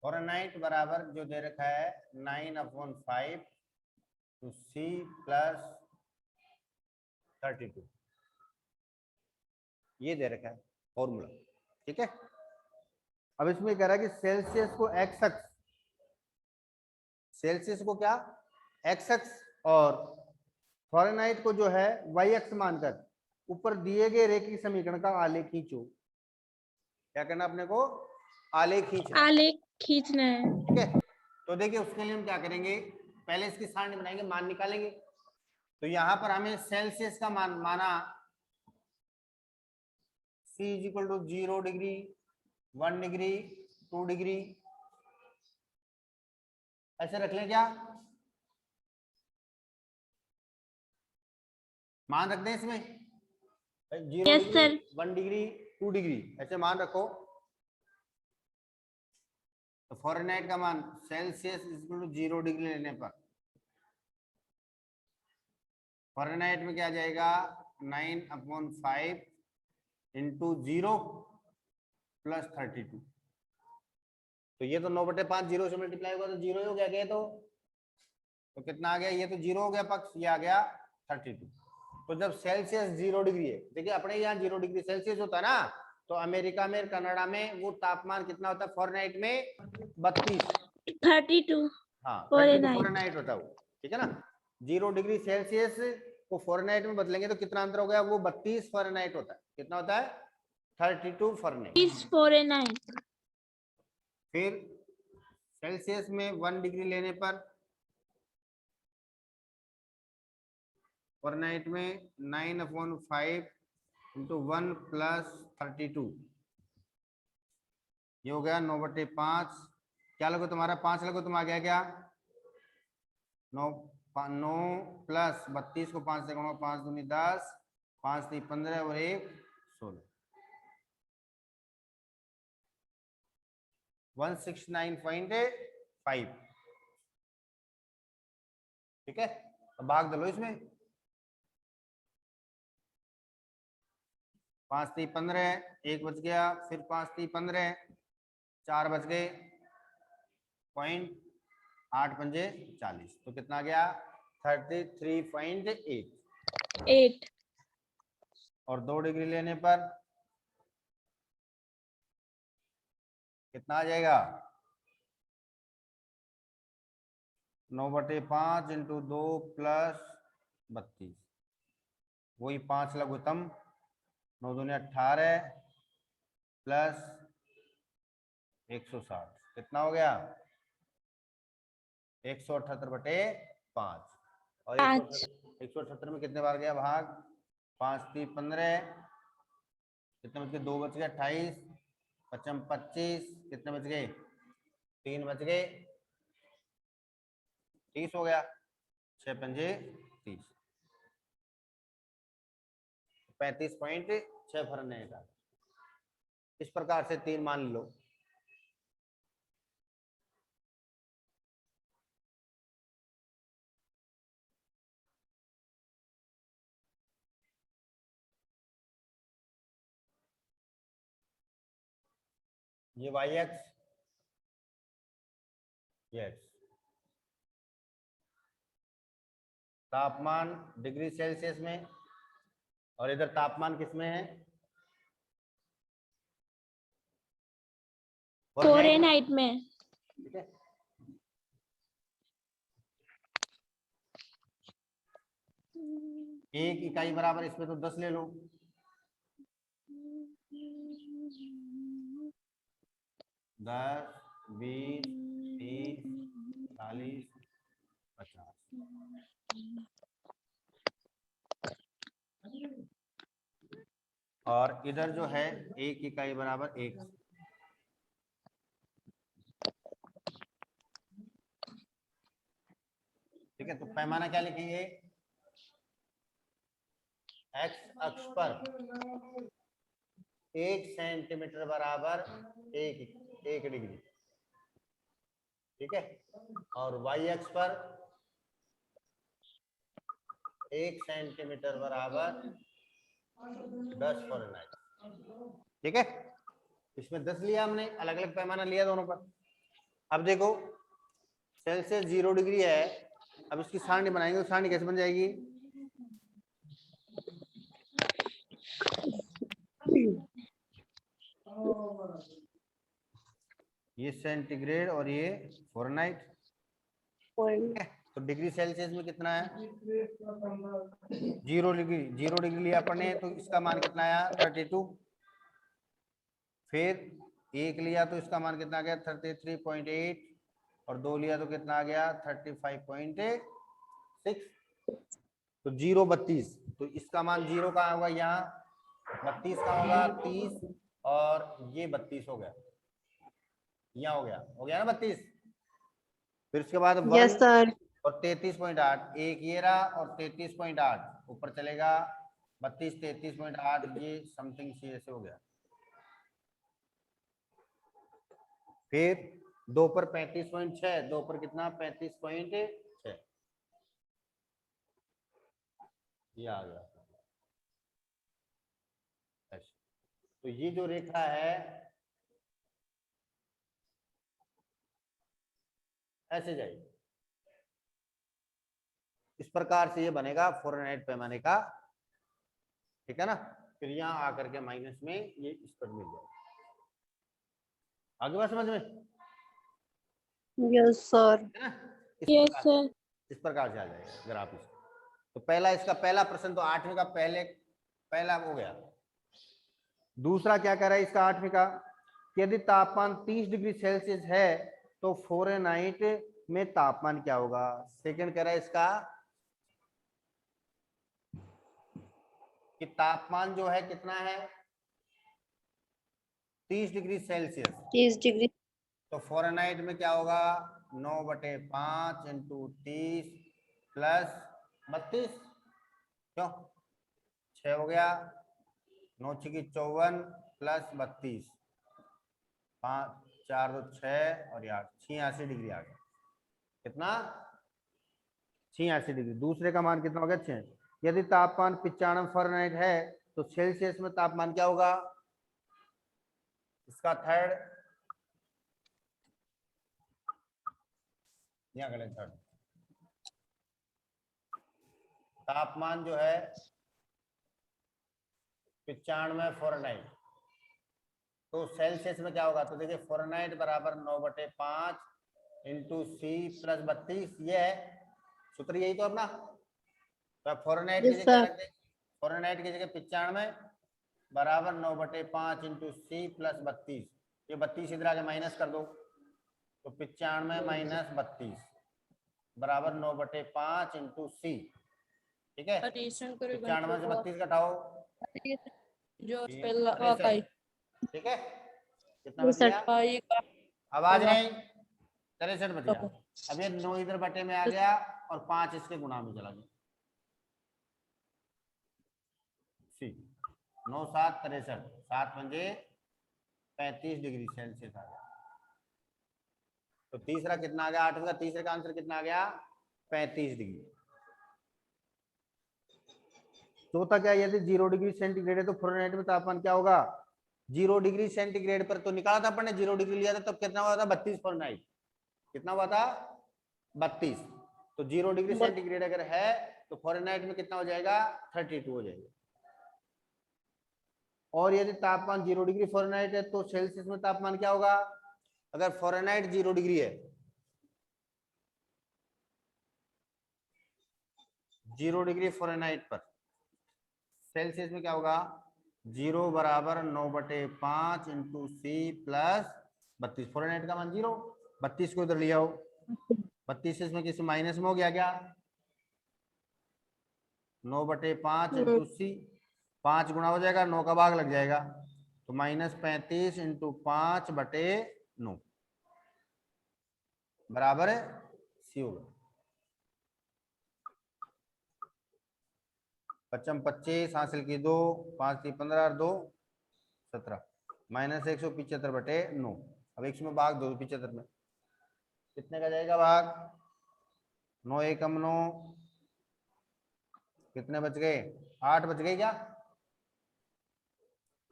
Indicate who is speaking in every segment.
Speaker 1: Fahrenheit बराबर जो दे रखा है 9/5 टू C प्लस 32, ये दे रखा है फॉर्मूला। ठीक है, अब इसमें कह रहा है कि सेल्सियस को एक्स अक्ष, सेल्सियस को क्या एक्स अक्ष और फ़ारेनहाइट को जो है वाई अक्ष मानकर ऊपर दिए गए रेखीय समीकरण का आलेख खींचो। क्या करना अपने को, आलेख खींचना,
Speaker 2: आलेख खींचना है।
Speaker 1: ठीक है, तो देखिए उसके लिए हम क्या करेंगे, पहले इसकी सारणी बनाएंगे, मान निकालेंगे। तो यहां पर हमें सेल्सियस का मान माना C = 0 डिग्री, 1 डिग्री, 2 डिग्री, ऐसे रख लें क्या, मान रख दें इसमें 0
Speaker 2: yes
Speaker 1: degree,
Speaker 2: sir.
Speaker 1: 1 degree, 2 degree, ऐसे मान रखो। तो फ़ारेनहाइट का मान सेल्सियस = 0 डिग्री लेने पर फ़ारेनहाइट में क्या जाएगा 9/5 इंटू 0 प्लस 32। तो ये तो 9/5 0 से मल्टीप्लाई होगा तो 0 ही हो गया, गया तो कितना आ गया, ये तो 0 हो गया पक्ष, ये आ गया 32। तो जब सेल्सियस 0 डिग्री है, देखिए अपने यहाँ 0 डिग्री सेल्सियस होता है ना, तो अमेरिका में, कनाडा में वो तापमान कितना होता है फ़ारेनहाइट में
Speaker 2: 32
Speaker 1: हाँ 32
Speaker 2: फ़ारेनहाइट।
Speaker 1: फ़ारेनहाइट होता है वो, ठीक है ना। 0 डिग्री सेल्सियस को फ़ारेनहाइट में बदलेंगे तो कितना अंतर हो गया, वो 32 फ़ारेनहाइट होता है। कितना होता है 32 फ़ारेनहाइट। फिर सेल्सियस में 1 डिग्री लेने पर फ़ारेनहाइट में 9/5 इंटू 1 प्लस 32, ये हो गया 9/5। क्या लगो तुम्हारा 5 लगो, तुम आ गया क्या 9 प्लस 32 को 5 से गुणो, 5 दूनी 10, 5 3 15 और 1 16, 169.5। ठीक है, अब भाग दलो इसमें, 5 3 15, 1 बच गया, फिर 5 3 15, 4 बच गए, 0.8 पंजे 40, तो कितना आ गया 33.8। और 2 डिग्री लेने पर कितना आ जाएगा 9/5 इंटू 2 प्लस 32, वही 5 लघुत्तम, 9 दूनी 18 प्लस 160, कितना हो गया 178/5। और 178 में कितने बार गया भाग, 5 3 15, कितने बच गए, 2 बच गए 28, 55 25, कितने बच गए 3 बच गए 30 हो गया, 6 पंजे 30, 35.6 फ़ारेनहाइट। इस प्रकार से 3 मान लो। ये वाई एक्स, यस, तापमान डिग्री सेल्सियस में, और इधर तापमान किसमें है
Speaker 2: फ़ारेनहाइट में।
Speaker 1: ठीक है, एक इकाई बराबर इसमें तो 10 ले लो, 10 20 30 40 50, और इधर जो है एक इकाई बराबर 1। ठीक है, तो पैमाना क्या लिखेंगे, एक्स अक्ष पर 1 सेंटीमीटर बराबर 1 डिग्री, ठीक है, और वाई अक्ष पर 1 सेंटीमीटर बराबर 10 फ़ारेनहाइट। ठीक है, इसमें 10 लिया हमने, अलग अलग पैमाना लिया दोनों पर। अब देखो सेल्सियस 0 डिग्री है, अब इसकी सारणी बनाएंगे तो सारणी कैसे बन जाएगी? ये सेंटीग्रेड और ये फ़ारेनहाइट, तो डिग्री सेल्सियस में कितना है? 0 डिग्री, 0 डिग्री लिया अपन ने तो इसका मान कितना आया? 32। फिर 1 लिया तो इसका मान कितना आ गया? 33.8, और 2 लिया तो कितना आ गया? 35.6। तो 0 32, तो इसका मान 0 कहाँ होगा? यहाँ 32 का होगा 30, और ये 32 हो गया, यहाँ हो गया ना 32। फिर उसके बाद 1
Speaker 3: यस सर।
Speaker 1: और 33.8, एक ये रहा और 33.8 ऊपर चलेगा 32 33.8, ये समथिंग सी ऐसे हो गया। फिर 2 पर 35.6, 2 पर कितना? 35.6, ये आ गया। तो ये जो रेखा है ऐसे जाएगी, इस प्रकार से ये बनेगा फ़ारेनहाइट पैमाने का, ठीक है ना। फिर यहाँ आकर के माइनस में ये इस पर मिल जाएगा। आगे बात समझ में?
Speaker 3: Yes sir.
Speaker 1: है ना?
Speaker 2: Yes sir.
Speaker 1: इस प्रकार से आ जाएगा ग्राफ इसका। तो पहला, इसका पहला प्रश्न तो 8वीं का पहला हो गया। दूसरा क्या कह रहा है इसका 8वीं का? यदि तापमान 30 डिग्री सेल्सियस है तो फ़ारेनहाइट में तापमान क्या होगा? सेकंड कह रहा है इसका कि तापमान जो है कितना है? 30 डिग्री सेल्सियस।
Speaker 3: 30 डिग्री।
Speaker 1: तो फ़ारेनहाइट में क्या होगा? 9/5 इंटू 30 प्लस 32, क्यों 6 हो गया, 9 छकी 54 प्लस 32, 5 4 2 6 और 8, 86 डिग्री आ गया। कितना? 86 डिग्री। दूसरे का मान कितना हो गया? 6। यदि तापमान 95 फ़ारेनहाइट है तो सेल्सियस में तापमान क्या होगा? इसका थर्ड, यहाँ गलत, थर्ड तापमान जो है 95 फ़ारेनहाइट, तो सेल्सियस में क्या होगा? तो देखिए फ़ारेनहाइट बराबर 9/5 इंटू सी प्लस 32, ये है सूत्र, यही तो अपना। तो फ़ारेनहाइट की
Speaker 3: यस
Speaker 1: जगह क्या
Speaker 3: सर।
Speaker 1: रख दें? फ़ारेनहाइट की जगह 95 बराबर 9/5 इंटू सी प्लस 32, ये 32 इधर आके माइनस कर दो, तो 95 माइनस 32 बराबर 9/5 इंटू सी, ठीक है। 95 से 32 घटाओ,
Speaker 2: जो
Speaker 1: 63, ठीक है। कितना बच
Speaker 3: सर।
Speaker 1: गया? आवाज नहीं, 63 बच गया। अब ये 9 इधर बटे में आ गया और 5 इसके गुणा में चला गया। सी 9 7 63, 7 पंजे 35 डिग्री सेल्सियस आ गया। तो तीसरा कितना आ गया? 8 का तीसरे का आंसर कितना आ गया? 35 डिग्री। चौथा क्या? यदि 0 डिग्री सेंटीग्रेड है तो फ़ारेनहाइट में तापमान क्या होगा? 0 डिग्री सेंटीग्रेड पर तो निकाला था अपन ने, 0 डिग्री लिया था तब कितना हुआ था? 32 फ़ारेनहाइट। कितना हुआ था? 32। तो 0 डिग्री सेंटीग्रेड अगर है तो फ़ारेनहाइट में कितना हो जाएगा? 32 हो जाएगा। और यदि तापमान 0 डिग्री फ़ारेनहाइट है तो सेल्सियस में तापमान क्या होगा? अगर फ़ारेनहाइट 0 डिग्री है, 0 डिग्री फ़ारेनहाइट पर सेल्सियस में क्या होगा? 0 बराबर 9/5 इंटू सी प्लस 32, फ़ारेनहाइट का मान 0, 32 को इधर ले आओ, 32 इसमें किसी माइनस में हो गया क्या? 9/5 इंटू सी, 5 गुना हो जाएगा, 9 का भाग लग जाएगा, तो -35 इंटू 5/9 बराबर है सी होगा। 55 25 हासिल की 2, 5 3 15 और 2 17, -175/9। अब 100 में भाग दो 75 में, कितने का जाएगा भाग? 9 एकम 9, कितने बच गए? 8 बच गए क्या?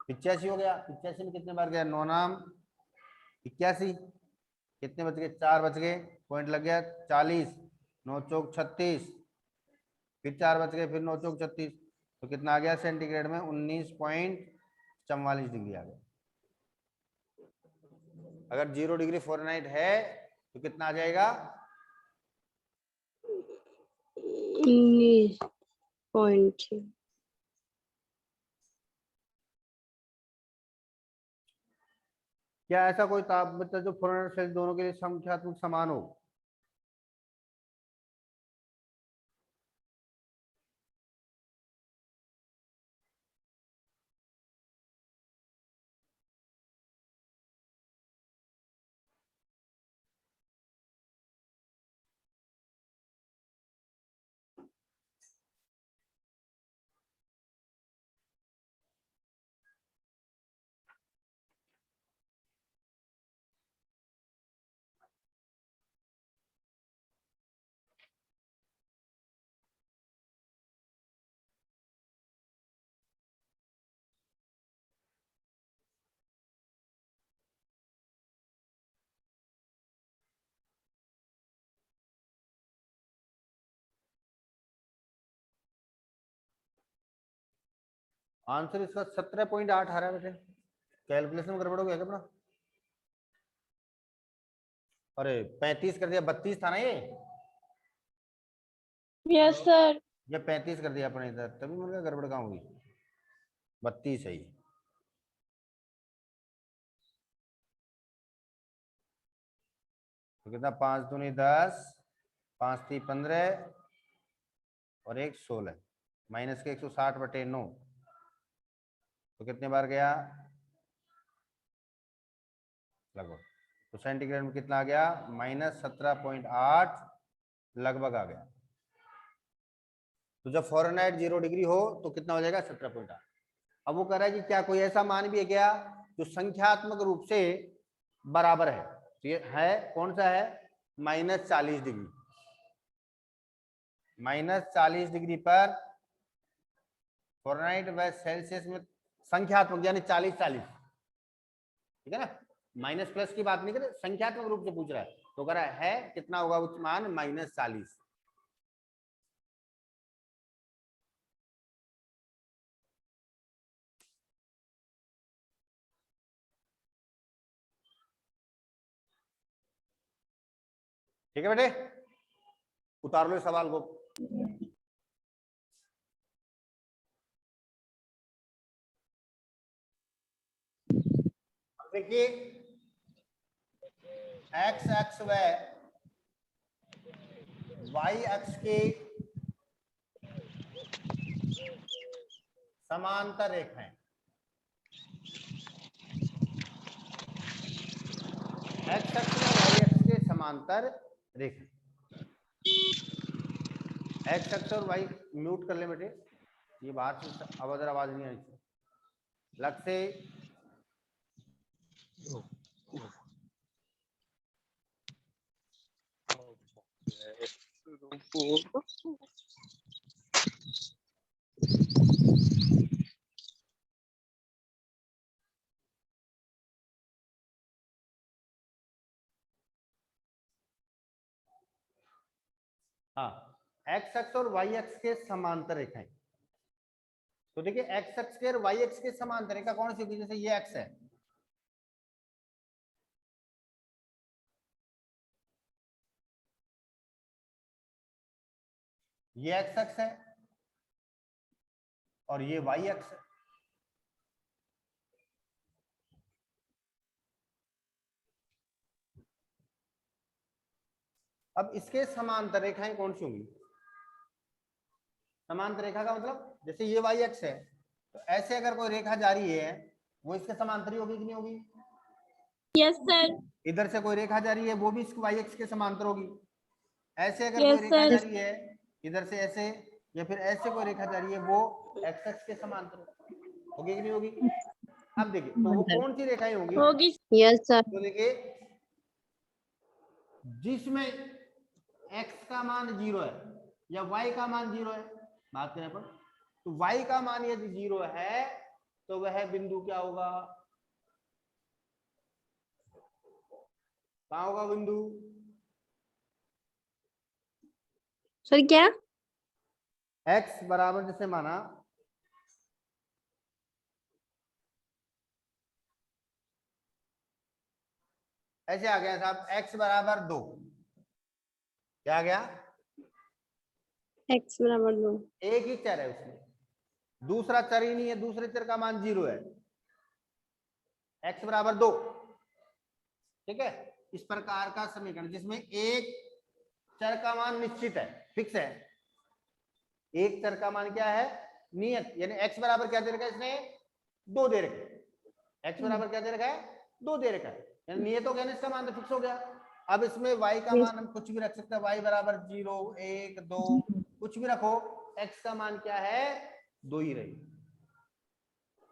Speaker 1: 85 हो गया। 85 में कितने बार गया? 9 नाम 81, कितने बच गए? 4 बच गए, पॉइंट लग गया 40, 9 चौक 36, फिर 4 बच गए, फिर 9 चौक 36, तो कितना आ गया सेंटीग्रेड में? 19.44 डिग्री आ गया। अगर 0 डिग्री फ़ारेनहाइट है तो कितना आ जाएगा?
Speaker 2: 19.6।
Speaker 1: क्या ऐसा कोई तापमान जो फ़ारेनहाइट सेल्सियस दोनों के लिए संख्यात्मक समान हो? आंसर इसका 17.8 आ रहा है बेटे। कैलकुलेशन गड़बड़ हो गया क्या अपना? अरे 35 कर दिया, 32 था ना ये?
Speaker 2: Yes sir.
Speaker 1: ये 35 कर दिया अपने इधर, तभी मुझे गड़बड़ कहाँ होगी? 32 है ये। तो कितना? 5 दूनी 10, 5 × 3 = 15 और 1 16, माइनस के 160/9, तो कितने बार गया लगभग? तो सेंटीग्रेड में कितना आ गया? -17.8 लगभग आ गया। तो जब फ़ारेनहाइट 0 डिग्री हो तो कितना हो जाएगा? 17.8। अब वो कह रहा है कि क्या कोई ऐसा मान भी है क्या जो संख्यात्मक रूप से बराबर है? तो ये है, कौन सा है? -40 डिग्री। -40 डिग्री पर फ़ारेनहाइट व सेल्सियस में संख्यात्मक यानी 40-40, ठीक है ना? माइनस प्लस की बात नहीं कर रहे, संख्यात्मक रूप से पूछ रहा है, तो कह रहा है कितना होगा उच्च मान? -40। ठीक है बेटे, उतार लो इस सवाल को। देखिए एक्स अक्ष व वाई अक्ष के समांतर रेखाएं, एक्स अक्ष व वाई अक्ष के समांतर रेखा, एक्स अक्ष और वाई, म्यूट कर ले बेटे, ये बाहर से अवधर आवाज नहीं आई। लग से हाँ, एक्स अक्ष और वाई अक्ष के समांतर रेखाएं। तो देखिए एक्स अक्ष के और वाई अक्ष के समांतर रेखा कौन सी होगी? जैसे ये एक्स है, ये एक्स अक्ष है और ये वाई अक्ष है। अब इसके समांतर रेखाएं कौन सी होंगी? समांतर रेखा का मतलब जैसे ये वाई अक्ष है, तो ऐसे अगर कोई रेखा जा रही है वो इसके समांतर होगी कि नहीं होगी?
Speaker 2: Yes sir.
Speaker 1: इधर से कोई रेखा जा रही है वो भी इसके वाई अक्ष के समांतर होगी। ऐसे अगर कोई
Speaker 2: यस
Speaker 1: रेखा जा
Speaker 2: सर।
Speaker 1: रही है इधर से ऐसे, या फिर ऐसे कोई रेखा जा रही है, वो एक्स अक्ष के समांतर होगी कि नहीं होगी? अब देखिए तो वो कौन सी रेखाएं होंगी?
Speaker 2: होगी। Yes sir.
Speaker 1: तो देखिए जिसमें x का मान 0 है या y का मान 0 है, बात करें पर, तो y का मान यदि 0 है तो वह बिंदु क्या होगा? कहाँ होगा बिंदु?
Speaker 2: सर क्या?
Speaker 1: x बराबर जैसे माना ऐसे आ गया साहब, x बराबर 2, क्या आ गया?
Speaker 2: x बराबर 2।
Speaker 1: एक ही चर है उसमें, दूसरा चर ही नहीं है, दूसरे चर का मान 0 है, x बराबर 2। ठीक है, इस प्रकार का समीकरण जिसमें एक चर का मान निश्चित है, फिक्स है, एक चर का मान क्या है? नियत, यानी x बराबर क्या दे रखा है इसने? 2 दे रखा है। x बराबर क्या दे रखा है? 2 दे रखा है, यानी नियत हो गया ना, इसका मान तो फिक्स हो गया। अब इसमें y का मान हम कुछ भी रख सकते हैं, y बराबर 0, 1, 2 कुछ भी रखो, x का मान क्या है? 2 ही रहेगी।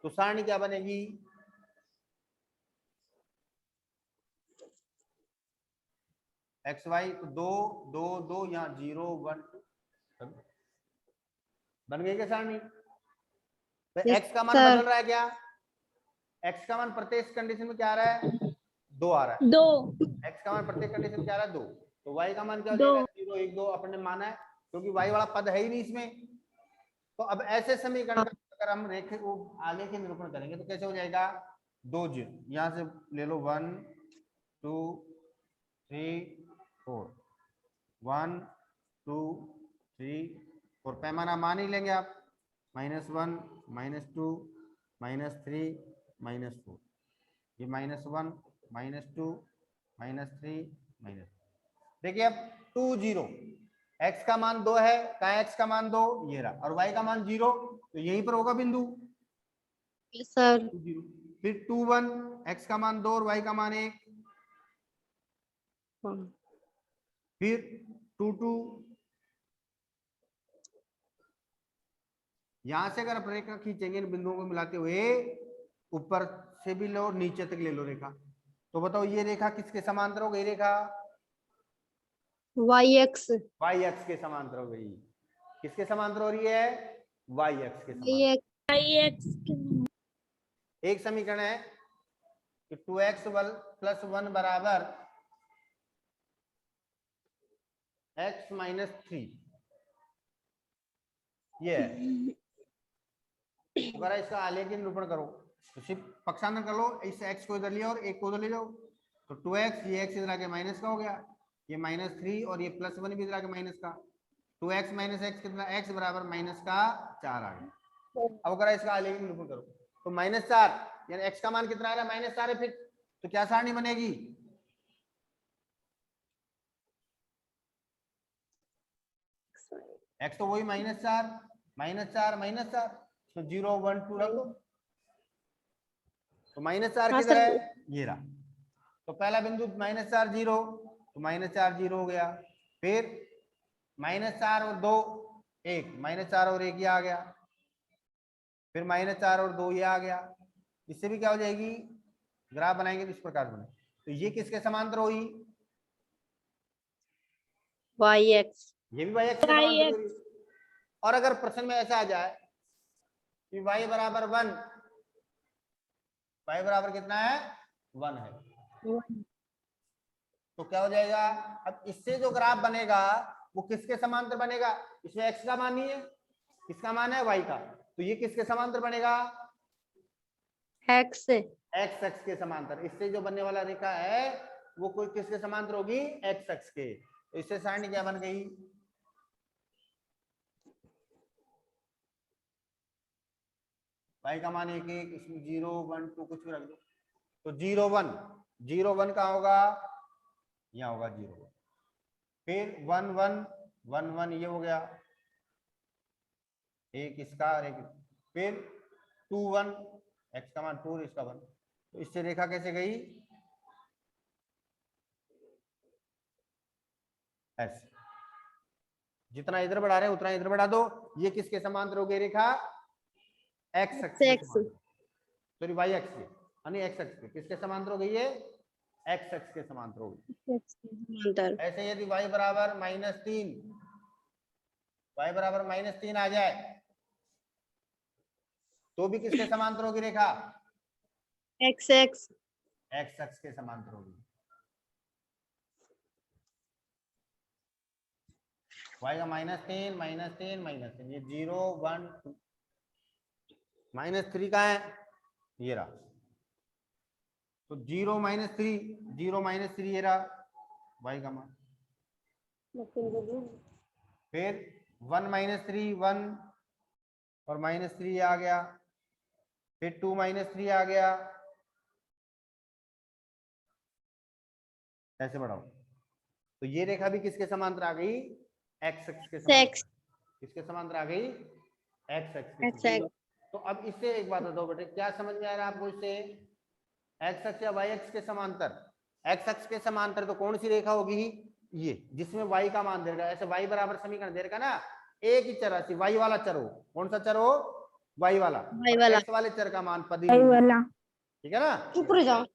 Speaker 1: तो सारणी क्या बनेगी? एक्स वाई 2 2 2, यहाँ 0 1 2 बन गई क्या सारणी? तो
Speaker 2: Yes,
Speaker 1: x का मान
Speaker 2: sir.
Speaker 1: बदल रहा है क्या? x का मान प्रत्येक कंडीशन में क्या आ रहा है? 2 आ रहा है।
Speaker 2: 2
Speaker 1: x का मान प्रत्येक कंडीशन में क्या आ रहा है? 2। तो y का मान क्या हो
Speaker 2: 2
Speaker 1: जाएगा? 0 1 2 अपने माना है, क्योंकि y वाला पद है ही नहीं इसमें। तो अब ऐसे समीकरण का अगर हम रेखे को आगे के निरूपण करेंगे तो कैसे हो जाएगा? 2 0, यहां से ले लो 1 2 3 4, 1 2 3 4, पैमाना मान ही लेंगे आप, -1 -2 -3 -4, ये -1 -2 -3 -4। देखिए अब 2 0, x का मान 2 है, कहाँ x का मान 2? ये रहा, और y का मान 0, तो यहीं पर होगा बिंदु।
Speaker 2: Yes, sir.
Speaker 1: 2 0, फिर 2 1, x का मान 2 और y का मान 1, फिर 2 2, यहां से अगर आप रेखा खींचेंगे इन बिंदुओं को मिलाते हुए, ऊपर से भी लो नीचे तक ले लो रेखा, तो बताओ ये रेखा किसके समांतर हो गई? रेखा
Speaker 2: YX
Speaker 1: y अक्ष के समांतर हो गई। किसके समांतर हो रही है? y अक्ष के समांतर।
Speaker 2: YX
Speaker 1: एक समीकरण है कि 2x + 1 बराबर x - 3, ये है। अगर इसका आलेख निरूपण करो तो सिर्फ पक्षांतर कर लो, इस x को इधर लिया और एक को उधर ले जाओ, तो 2x, ये x इधर आके माइनस का हो गया, ये -3 और ये +1 भी इधर आके माइनस का, 2x - x कितना? x बराबर -4 आ गया। अब अगर इसका आलेख निरूपण करो तो -4, यानी x का मान कितना आ रहा है? -4 है फिर, तो क्या सारणी बनेगी? x तो वही -4 -4 -4, तो 0 1 2 रख दो, तो -4
Speaker 2: हाँ
Speaker 1: किधर
Speaker 2: सर।
Speaker 1: है? ये रहा। तो पहला बिंदु -4 0, तो -4 0 हो गया, फिर -4 और 2 1, -4 और 1 ये आ गया, फिर -4 और 2 ये आ गया। इससे भी क्या हो जाएगी? ग्राफ बनाएंगे तो इस प्रकार बने, तो ये किसके समांतर हुई?
Speaker 2: YX
Speaker 1: ये भी y अक्ष के समांतर हुई। और अगर प्रश्न में ऐसा आ जाए कि y बराबर 1, y बराबर कितना है? 1 है, तो क्या हो जाएगा? अब इससे जो ग्राफ बनेगा वो किसके समांतर बनेगा? इसमें x का मान नहीं है, किसका मान है? y का, तो ये किसके समांतर बनेगा?
Speaker 2: X
Speaker 1: x अक्ष के समांतर। इससे जो बनने वाला रेखा है वो कोई किसके समांतर होगी? x अक्ष के। तो इससे सारणी क्या बन गई? y का मान 1 1, इसमें 0 1 2 कुछ भी रख दो, तो 0 1 0 1 कहाँ होगा? यहाँ होगा 0 1, फिर 1 1 1 1 ये हो गया, एक इसका और एक, फिर 2 1, x का मान 2 और इसका 1, तो इससे रेखा कैसे गई? ऐसे, जितना इधर बढ़ा रहे हैं उतना इधर बढ़ा दो। ये किसके समांतर हो गई रेखा? x अक्ष के समांतर, सॉरी y अक्ष के, यानी x अक्ष के किसके समांतर हो गई है? x अक्ष के समांतर हो गई। ऐसे यदि y बराबर -3, y बराबर -3 आ जाए तो भी किसके समांतर होगी रेखा?
Speaker 2: XX
Speaker 1: x अक्ष के समांतर होगी। y का -3 -3 -3, ये 0 1 2, -3 का है, ये रहा। तो 0 -3 0 -3 ये रहा y का मान। फिर 1 -3 1 और -3 आ गया, फिर 2 -3 आ गया, ऐसे बढ़ाओ। तो ये रेखा भी किसके समांतर आ गई? x अक्ष के समांतर। किसके समांतर आ गई? x अक्ष के समांतर। तो अब इससे एक बात बताओ बेटे, क्या समझ में आ रहा है आपको इससे? x अक्ष या y अक्ष के समांतर? x अक्ष के समांतर तो कौन सी रेखा होगी? ये, जिसमें y का मान दे रखा है। ऐसे y बराबर समीकरण दे रखा ना, एक ही चर राशि y वाला चर हो। कौन सा चर हो? y वाला। और x वाले चर का मान पद ही नहीं है। ठीक है ना?
Speaker 2: चुप रह जाओ।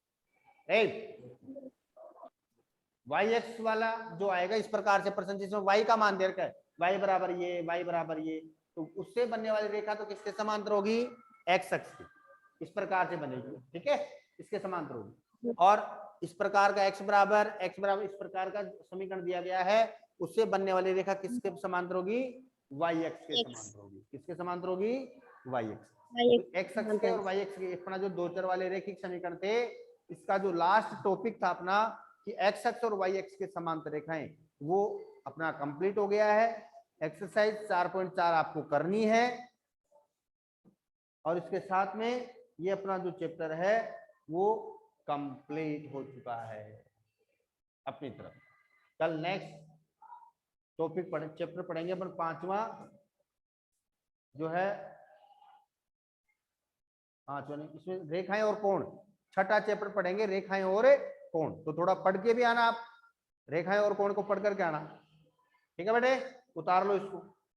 Speaker 1: y एक्स वाला जो आएगा इस प्रकार से प्रश्न, जिसमें y का मान दे रखा है, y बराबर ये, y बराबर ये, तो उससे बनने वाली रेखा तो किसके समांतर होगी? x अक्ष की। इस प्रकार से बनेगी। ठीक है, इसके समांतर होगी। और इस प्रकार का x बराबर इस प्रकार का समीकरण दिया गया है, उससे बनने वाली रेखा किसके समांतर होगी? y अक्ष के समांतर होगी। किसके समांतर होगी? y अक्ष। x अक्ष के और y अक्ष के अपना जो दो चर वाले रेखिक समीकरण थे, इसका जो लास्ट टॉपिक था अपना कि x अक्ष और y अक्ष के समांतर रेखाएं, वो अपना कंप्लीट हो गया है। एक्सरसाइज 4.4 आपको करनी है, और इसके साथ में ये अपना जो चैप्टर है वो कंप्लीट हो चुका है अपनी तरफ। कल नेक्स्ट टॉपिक चैप्टर पढ़ेंगे अपन, 5वां जो है, 5वां नहीं, इसमें रेखाएं और कोण, छठा चैप्टर पढ़ेंगे, रेखाएं और कोण। तो थोड़ा पढ़ के भी आना आप, रेखाएं और कोण को पढ़ करके आना। ठीक है बेटे, उतार लो इसको।